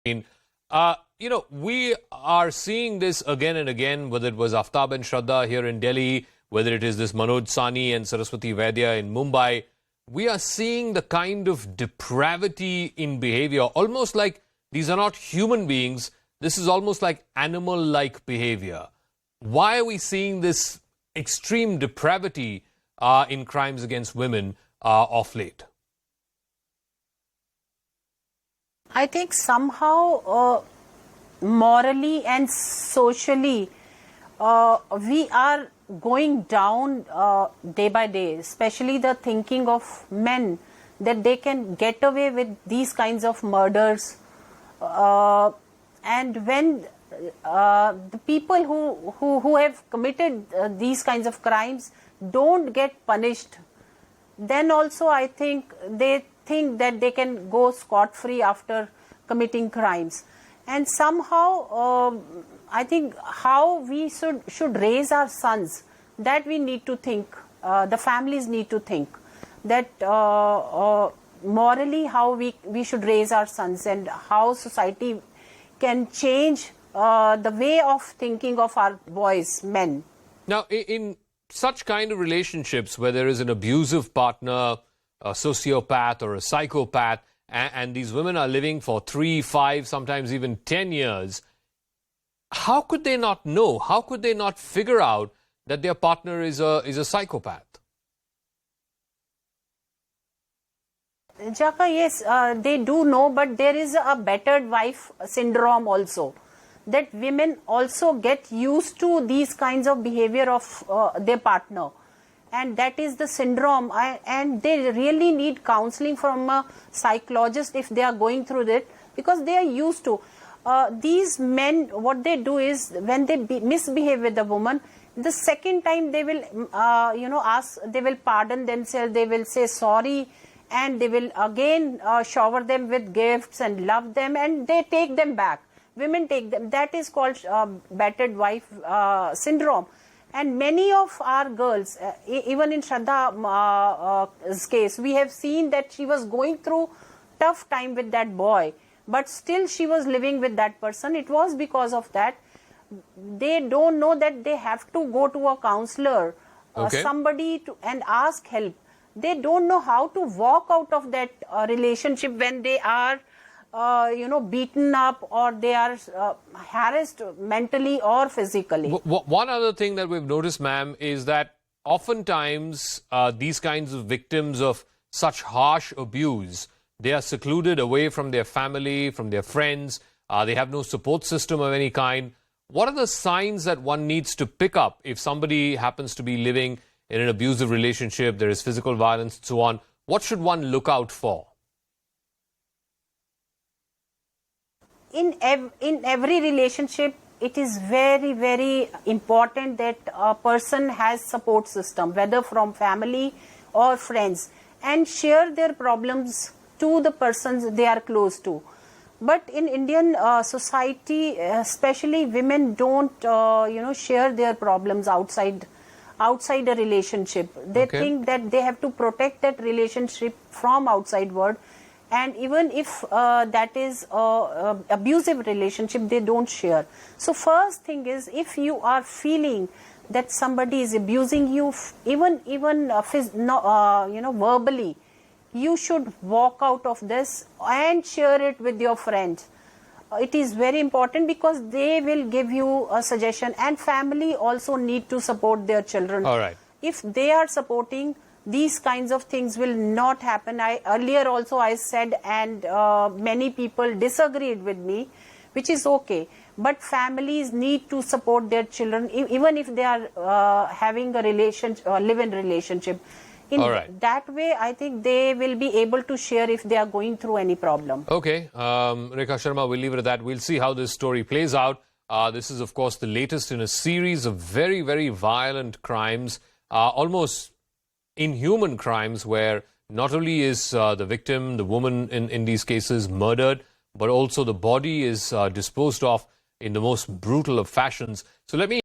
mean, we are seeing this again and again, whether it was Aftab and Shraddha here in Delhi, whether it is this Manoj Sani and Saraswati Vaidya in Mumbai. We are seeing the kind of depravity in behavior, almost like these are not human beings. This is almost like animal-like behavior. Why are we seeing this extreme depravity in crimes against women of late? I think somehow morally and socially we are going down day by day, especially the thinking of men that they can get away with these kinds of murders. And when the people who have committed these kinds of crimes don't get punished, then also I think they think that they can go scot-free after committing crimes. And somehow I think how we should raise our sons, that we need to think, the families need to think that morally how we should raise our sons and how society can change the way of thinking of our boys, men. Now, in such kind of relationships where there is an abusive partner, a sociopath or a psychopath, and these women are living for 3, 5, sometimes even 10 years, how could they not know? How could they not figure out that their partner is a psychopath? Jaka, yes, they do know, but there is a battered wife syndrome also. That women also get used to these kinds of behavior of their partner. And that is the syndrome. And they really need counseling from a psychologist if they are going through it, because they are used to. These men, what they do is, when they misbehave with a woman, the second time they will, they will pardon themselves, they will say sorry, and they will again shower them with gifts and love them, and they take them back. Women take them. That is called battered wife syndrome. And many of our girls, even in Shraddha's case, we have seen that she was going through tough time with that boy, but still she was living with that person. It was because of that. They don't know that they have to go to a counselor, somebody and ask help. They don't know how to walk out of that relationship when they are beaten up or they are harassed mentally or physically. One other thing that we've noticed, ma'am, is that oftentimes these kinds of victims of such harsh abuse, they are secluded away from their family, from their friends. They have no support system of any kind. What are the signs that one needs to pick up if somebody happens to be living in an abusive relationship, there is physical violence and so on? What should one look out for? In every relationship, it is very, very important that a person has support system, whether from family or friends, and share their problems to the persons they are close to. But in Indian society, especially women don't, share their problems outside a relationship. They think that they have to protect that relationship from outside world. And even if that is an abusive relationship, they don't share. So first thing is, if you are feeling that somebody is abusing you, even verbally, you should walk out of this and share it with your friends. It is very important because they will give you a suggestion, and family also need to support their children. All right. If they are supporting, these kinds of things will not happen. Earlier also I said, and many people disagreed with me, which is okay. But families need to support their children, even if they are having a live-in relationship. In that way, I think they will be able to share if they are going through any problem. Okay. Rekha Sharma, we'll leave it at that. We'll see how this story plays out. This is, of course, the latest in a series of very, very violent crimes, almost inhuman crimes, where not only is the victim, the woman in these cases, murdered, but also the body is disposed of in the most brutal of fashions. So let me